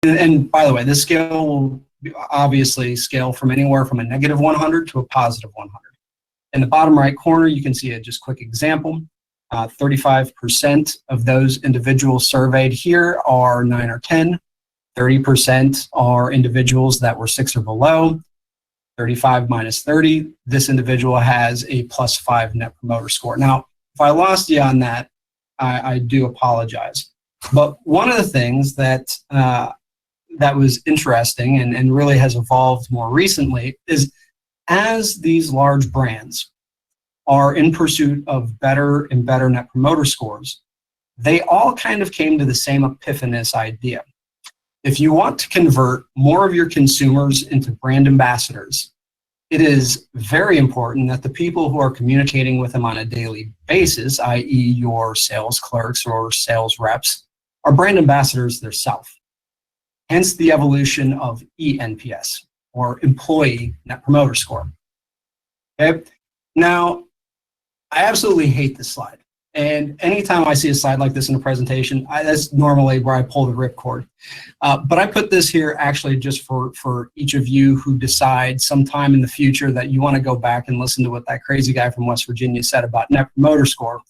And by the way, this scale will obviously scale from anywhere from a negative 100 to a positive 100. In the bottom right corner, you can see a just quick example. 35% of those individuals surveyed here are 9 or 10. 30% are individuals that were 6 or below. 35 minus 30, this individual has a +5 net promoter score. Now, if I lost you on that, I do apologize. But one of the things that that was interesting and really has evolved more recently is as these large brands are in pursuit of better and better net promoter scores, they all kind of came to the same epiphanous idea. If you want to convert more of your consumers into brand ambassadors, it is very important that the people who are communicating with them on a daily basis, i.e. your sales clerks or sales reps, are brand ambassadors themselves. Hence the evolution of eNPS, or Employee Net Promoter Score. Okay? Now, I absolutely hate this slide. And anytime I see a slide like this in a presentation, that's normally where I pull the ripcord. But I put this here actually just for each of you who decide sometime in the future that you want to go back and listen to what that crazy guy from West Virginia said about Net Promoter Score.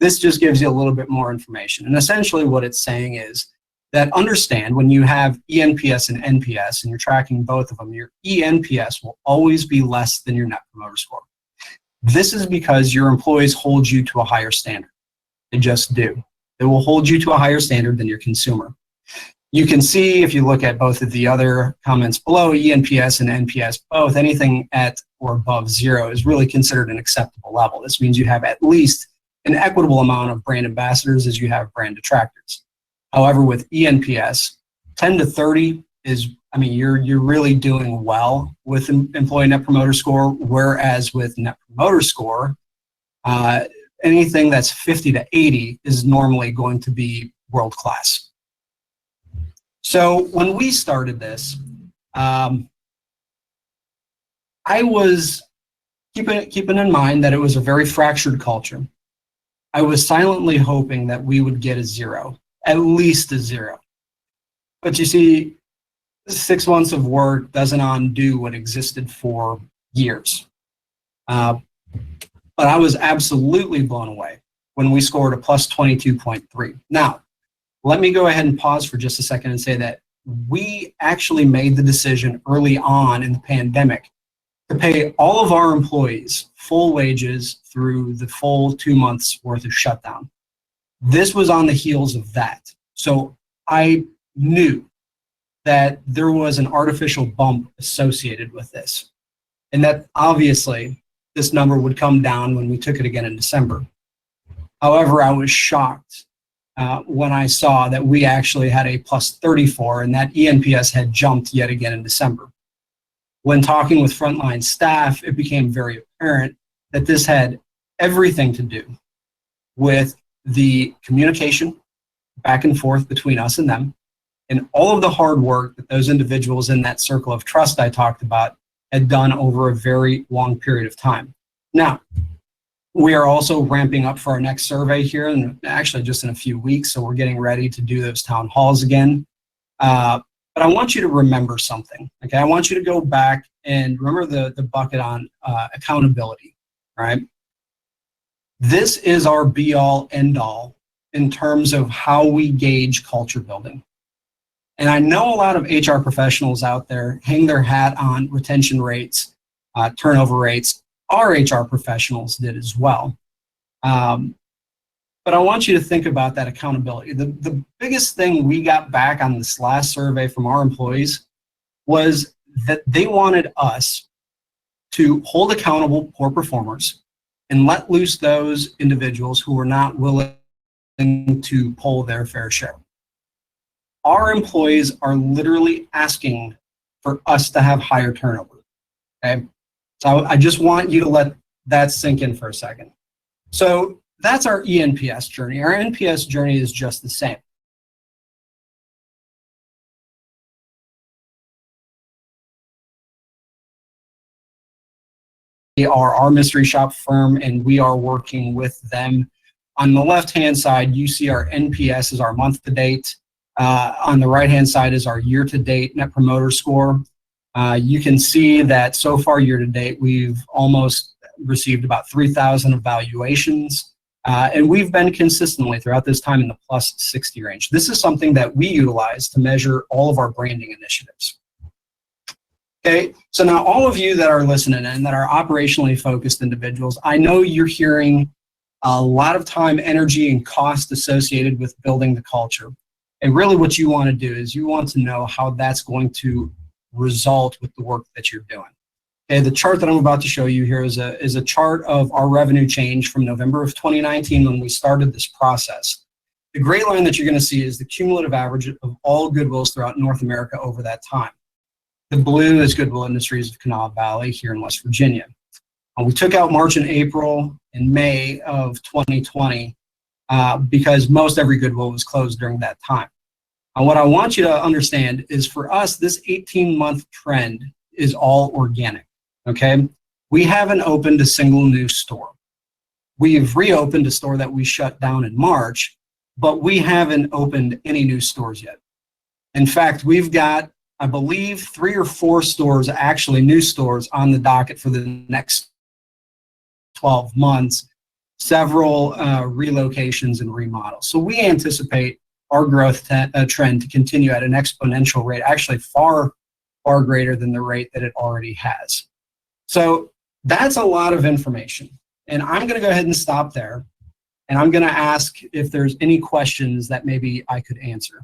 This just gives you a little bit more information. And essentially what it's saying is that understand when you have eNPS and NPS and you're tracking both of them, your eNPS will always be less than your Net Promoter Score. This is because your employees hold you to a higher standard. They just do. They will hold you to a higher standard than your consumer. You can see if you look at both of the other comments below, eNPS and NPS, both, anything at or above 0 is really considered an acceptable level. This means you have at least an equitable amount of brand ambassadors as you have brand detractors. However, with eNPS, 10 to 30 is, I mean, you're really doing well with Employee Net Promoter Score, whereas with Net Promoter Score, anything that's 50 to 80 is normally going to be world class. So when we started this, I was keeping in mind that it was a very fractured culture. I was silently hoping that we would get a 0, at least a 0. But you see, 6 months of work doesn't undo what existed for years. But I was absolutely blown away when we scored a +22.3. Now, let me go ahead and pause for just a second and say that we actually made the decision early on in the pandemic to pay all of our employees full wages through the full 2 months worth of shutdown. This was on the heels of that. So I knew that there was an artificial bump associated with this, and that obviously this number would come down when we took it again in December. However, I was shocked when I saw that we actually had a +34 and that eNPS had jumped yet again in December. When talking with frontline staff, it became very apparent that this had everything to do with the communication back and forth between us and them, and all of the hard work that those individuals in that circle of trust I talked about had done over a very long period of time. Now, we are also ramping up for our next survey here, and actually just in a few weeks, so we're getting ready to do those town halls again. But I want you to remember something, okay? I want you to go back and remember the bucket on accountability, right? This is our be-all, end-all in terms of how we gauge culture building. And I know a lot of HR professionals out there hang their hat on retention rates, turnover rates. Our HR professionals did as well. But I want you to think about that accountability. The biggest thing we got back on this last survey from our employees was that they wanted us to hold accountable poor performers and let loose those individuals who were not willing to pull their fair share. Our employees are literally asking for us to have higher turnover, okay? So I just want you to let that sink in for a second. So that's our eNPS journey. Our NPS journey is just the same. They are our mystery shop firm, and we are working with them. On the left-hand side, you see our NPS is our month to date. On the right-hand side is our year-to-date Net Promoter Score. You can see that so far year-to-date, we've almost received about 3,000 evaluations, and we've been consistently throughout this time in the plus 60 range. This is something that we utilize to measure all of our branding initiatives. Okay, so now all of you that are listening and that are operationally focused individuals, I know you're hearing a lot of time, energy, and cost associated with building the culture. And really what you want to do is you want to know how that's going to result with the work that you're doing. Okay, the chart that I'm about to show you here is a chart of our revenue change from November of 2019 when we started this process. The gray line that you're going to see is the cumulative average of all Goodwills throughout North America over that time. The blue is Goodwill Industries of Kanawha Valley here in West Virginia. We took out March and April and May of 2020 because most every Goodwill was closed during that time. And what I want you to understand is for us, this 18-month trend is all organic, okay? We haven't opened a single new store. We've reopened a store that we shut down in March, but we haven't opened any new stores yet. In fact, we've got, I believe, 3 or 4 stores, actually new stores, on the docket for the next 12 months, several relocations and remodels. So we anticipate our growth trend to continue at an exponential rate, actually far, far greater than the rate that it already has. So that's a lot of information. And I'm going to go ahead and stop there. And I'm going to ask if there's any questions that maybe I could answer.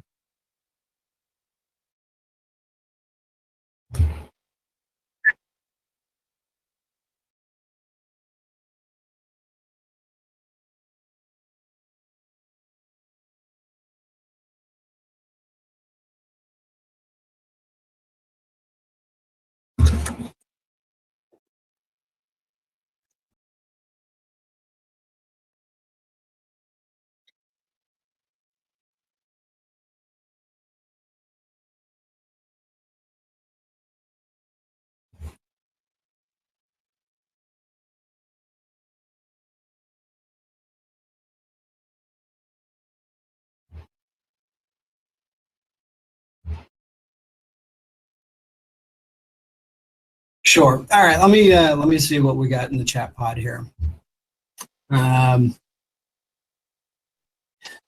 Sure. All right. Let me see what we got in the chat pod here.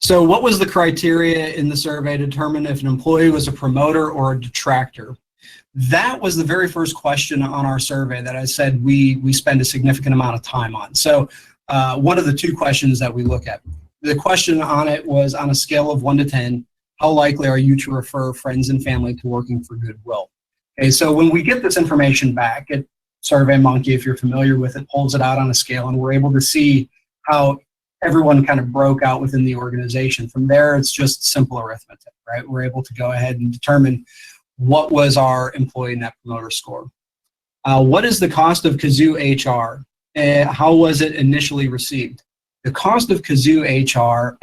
So what was the criteria in the survey to determine if an employee was a promoter or a detractor? That was the very first question on our survey that I said we spend a significant amount of time on. So one of the 2 questions that we look at. The question on it was on a scale of 1 to 10, how likely are you to refer friends and family to working for Goodwill? Okay, so when we get this information back at SurveyMonkey, if you're familiar with it, pulls it out on a scale, and we're able to see how everyone kind of broke out within the organization. From there, it's just simple arithmetic, right? We're able to go ahead and determine what was our employee net promoter score. What is the cost of Kazoo HR? How was it initially received? The cost of Kazoo HR,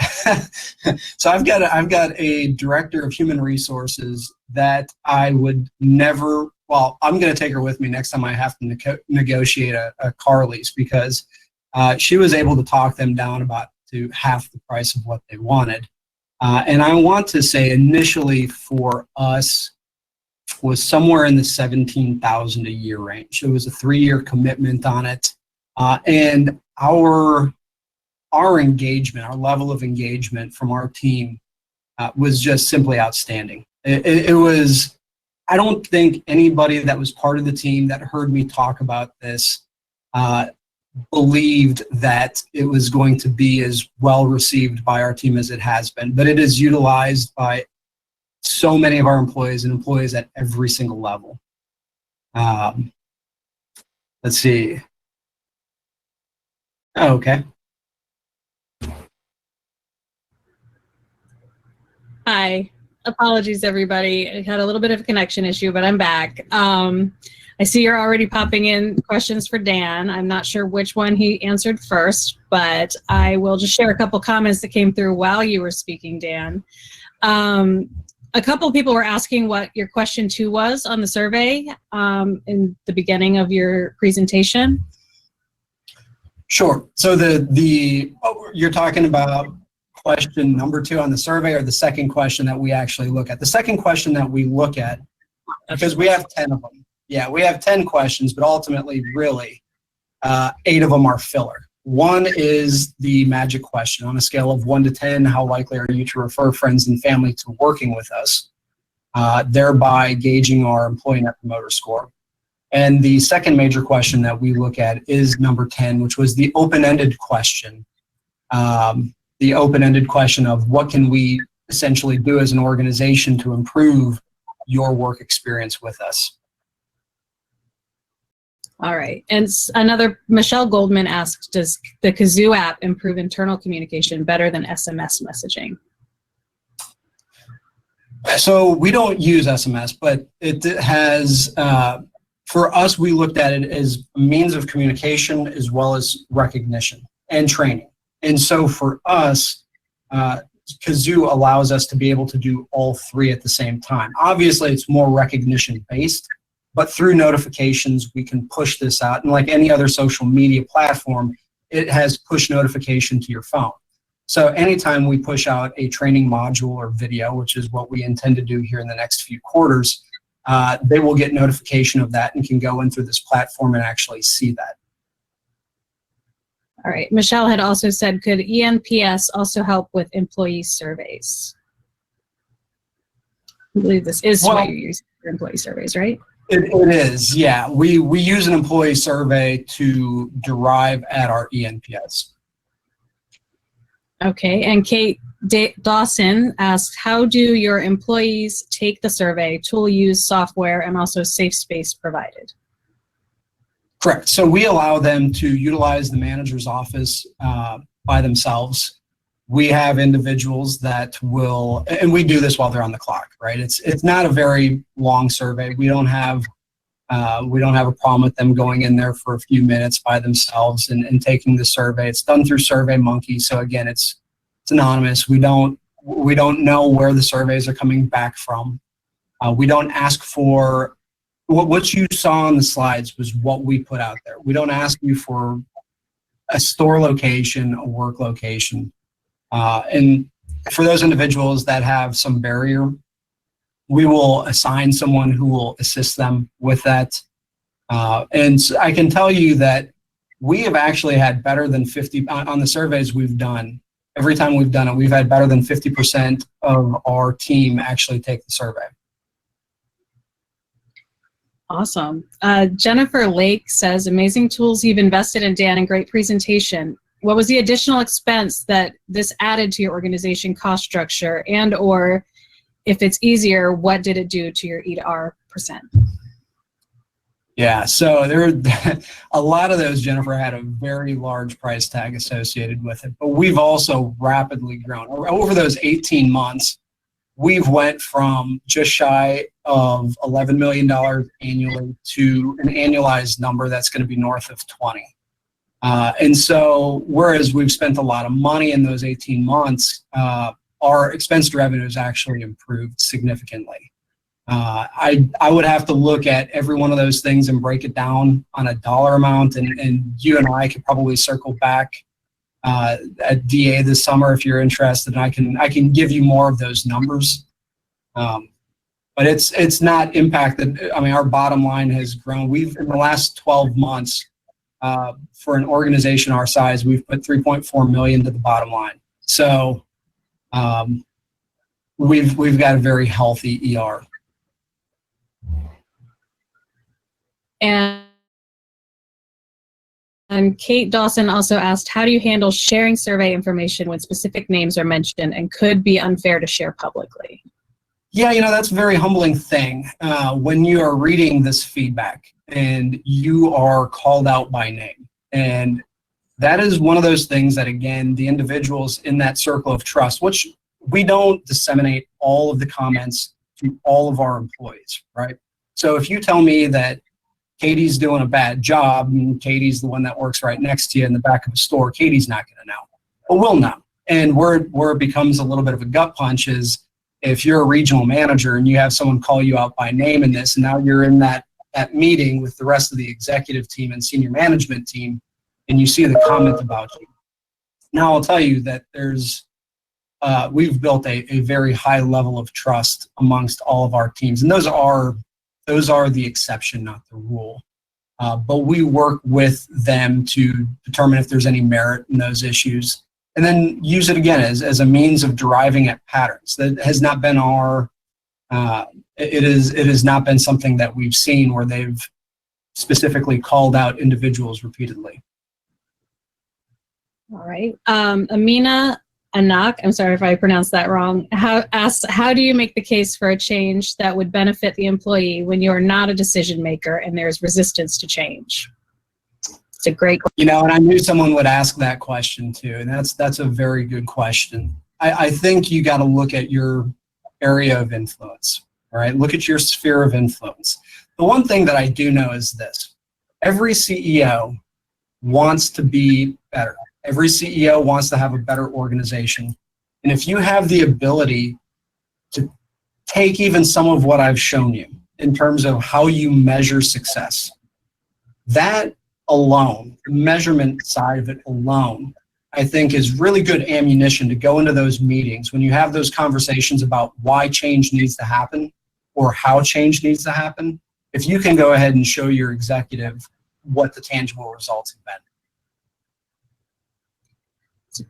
so I've got a director of human resources that I would never, well, I'm going to take her with me next time I have to negotiate a car lease, because she was able to talk them down about to half the price of what they wanted. And I want to say initially for us was somewhere in the $17,000 a year range. It was a 3-year commitment on it. And our engagement, our level of engagement from our team was just simply outstanding. It was, I don't think anybody that was part of the team that heard me talk about this believed that it was going to be as well received by our team as it has been. But it is utilized by so many of our employees and employees at every single level. Let's see. Oh, okay. Hi. Apologies, everybody. I had a little bit of a connection issue, but I'm back. I see you're already popping in questions for Dan. I'm not sure which one he answered first, but I will just share a couple comments that came through while you were speaking, Dan. A couple of people were asking what your question 2 was on the survey in the beginning of your presentation. Sure. So you're talking about question number 2 on the survey or the second question that we actually look at? The second question that we look at, because we have 10 of them. Yeah, we have 10 questions, but ultimately, really, 8 of them are filler. One is the magic question. On a scale of 1 to 10, how likely are you to refer friends and family to working with us, thereby gauging our employee net promoter score? And the second major question that we look at is number 10, which was the open-ended question. The open-ended question of what can we essentially do as an organization to improve your work experience with us. All right. And another, Michelle Goldman asked, does the Kazoo app improve internal communication better than SMS messaging? So we don't use SMS, but it has, for us, we looked at it as a means of communication as well as recognition and training. And so for us, Kazoo allows us to be able to do all 3 at the same time. Obviously, it's more recognition based, but through notifications, we can push this out. And like any other social media platform, it has push notification to your phone. So anytime we push out a training module or video, which is what we intend to do here in the next few quarters, they will get notification of that and can go in through this platform and actually see that. All right. Michelle had also said, could ENPS also help with employee surveys? I believe this is what you're using for employee surveys, right? It is, yeah. We use an employee survey to derive at our ENPS. Okay, and Kate Dawson asked, how do your employees take the survey, tool use, software, and also safe space provided? Correct. So we allow them to utilize the manager's office by themselves. We have individuals that will, and we do this while they're on the clock, right? It's not a very long survey. We don't have a problem with them going in there for a few minutes by themselves and taking the survey. It's done through SurveyMonkey, so again, it's anonymous. We don't know where the surveys are coming back from. We don't ask for what you saw on the slides was what we put out there. We don't ask you for a store location, a work location. And for those individuals that have some barrier, we will assign someone who will assist them with that. And I can tell you that we have actually had better than 50, on the surveys we've done, every time we've done it, we've had better than 50% of our team actually take the survey. Awesome. Jennifer Lake says, amazing tools you've invested in, Dan, and great presentation. What was the additional expense that this added to your organization cost structure, and or if it's easier, what did it do to your E/R percent? Yeah, so there a lot of those, Jennifer, had a very large price tag associated with it, but we've also rapidly grown. Over those 18 months, we've went from just shy of $11 million annually to an annualized number that's going to be north of 20. And so, whereas we've spent a lot of money in those 18 months, our expense to revenue has actually improved significantly. I would have to look at every one of those things and break it down on a dollar amount, and you and I could probably circle back at DA this summer if you're interested, and I can give you more of those numbers. But it's not impacted. I mean, our bottom line has grown. We've, in the last 12 months, for an organization our size, we've put $3.4 million to the bottom line. So we've got a very healthy ER. And Kate Dawson also asked, how do you handle sharing survey information when specific names are mentioned and could be unfair to share publicly? Yeah, you know, that's a very humbling thing when you are reading this feedback and you are called out by name. And that is one of those things that, again, the individuals in that circle of trust, which we don't disseminate all of the comments to all of our employees, right? So if you tell me that Katie's doing a bad job and Katie's the one that works right next to you in the back of the store, Katie's not going to know. But we'll know. And where it becomes a little bit of a gut punch is if you're a regional manager and you have someone call you out by name in this, and now you're in that meeting with the rest of the executive team and senior management team, and you see the comment about you. Now I'll tell you that there's we've built a very high level of trust amongst all of our teams, and those are the exception, not the rule. But we work with them to determine if there's any merit in those issues, and then use it again as a means of deriving at patterns. That has not been our it has not been something that we've seen where they've specifically called out individuals repeatedly. All right. Amina Anak, I'm sorry if I pronounced that wrong, asks, how do you make the case for a change that would benefit the employee when you are not a decision maker and there's resistance to change? It's a great question. And I knew someone would ask that question too, and that's a very good question. I think you got to look at your area of influence, all right? Look at your sphere of influence. The one thing that I do know is this: every CEO wants to be better. Every CEO wants to have a better organization. And if you have the ability to take even some of what I've shown you in terms of how you measure success, that alone, the measurement side of it alone, I think is really good ammunition to go into those meetings when you have those conversations about why change needs to happen or how change needs to happen. If you can go ahead and show your executive what the tangible results have been.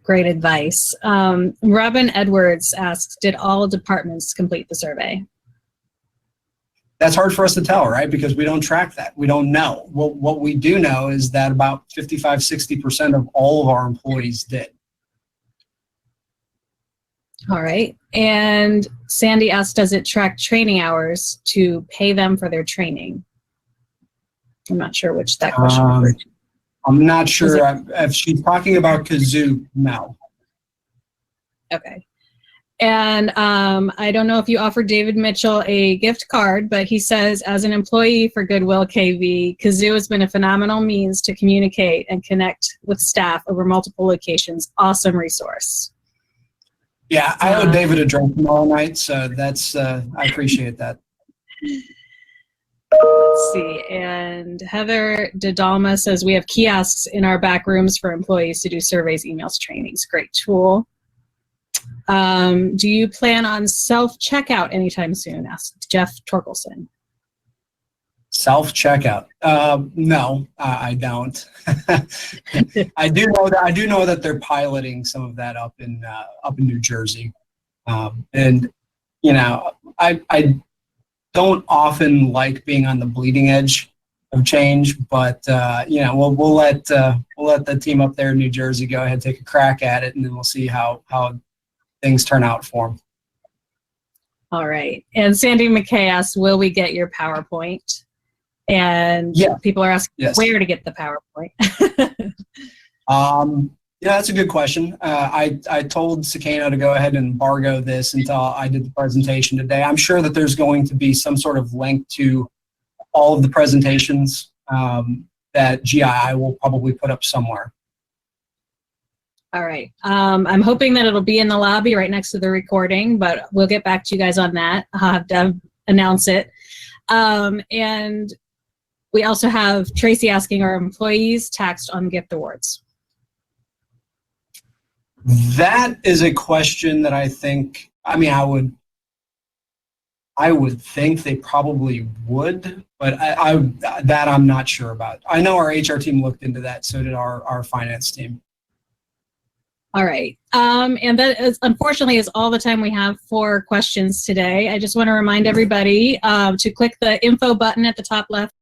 Great advice. Robin Edwards asks, did all departments complete the survey? That's hard for us to tell, right? Because we don't track that. We don't know. What we do know is that about 55–60% of all of our employees did. All right. And Sandy asked, does it track training hours to pay them for their training? I'm not sure which that question referred to. I'm not sure if she's talking about Kazoo. No. Okay. And I don't know if you offered David Mitchell a gift card, but he says, as an employee for Goodwill KV, Kazoo has been a phenomenal means to communicate and connect with staff over multiple locations. Awesome resource. Yeah, I owe David a drink tomorrow night, so that's I appreciate that. Let's see, and Heather Didalma says, we have kiosks in our back rooms for employees to do surveys, emails, trainings. Great tool. Do you plan on self-checkout anytime soon? Asked Jeff Torkelson. Self-checkout? No, I don't. I do know that they're piloting some of that up in New Jersey, and I don't often like being on the bleeding edge of change, but we'll let the team up there in New Jersey go ahead and take a crack at it, and then we'll see how things turn out for them. All right. And Sandy McKay asks, will we get your PowerPoint? And people are asking where to get the PowerPoint. Yeah, that's a good question. I told Sakano to go ahead and embargo this until I did the presentation today. I'm sure that there's going to be some sort of link to all of the presentations that GII will probably put up somewhere. All right. I'm hoping that it'll be in the lobby right next to the recording, but we'll get back to you guys on that. I'll have Deb announce it. And we also have Tracy asking, are employees taxed on gift awards? That is a question that I think, I would think they probably would, but that I'm not sure about. I know our HR team looked into that, so did our finance team. All right. And that is, unfortunately, is all the time we have for questions today. I just want to remind everybody to click the info button at the top left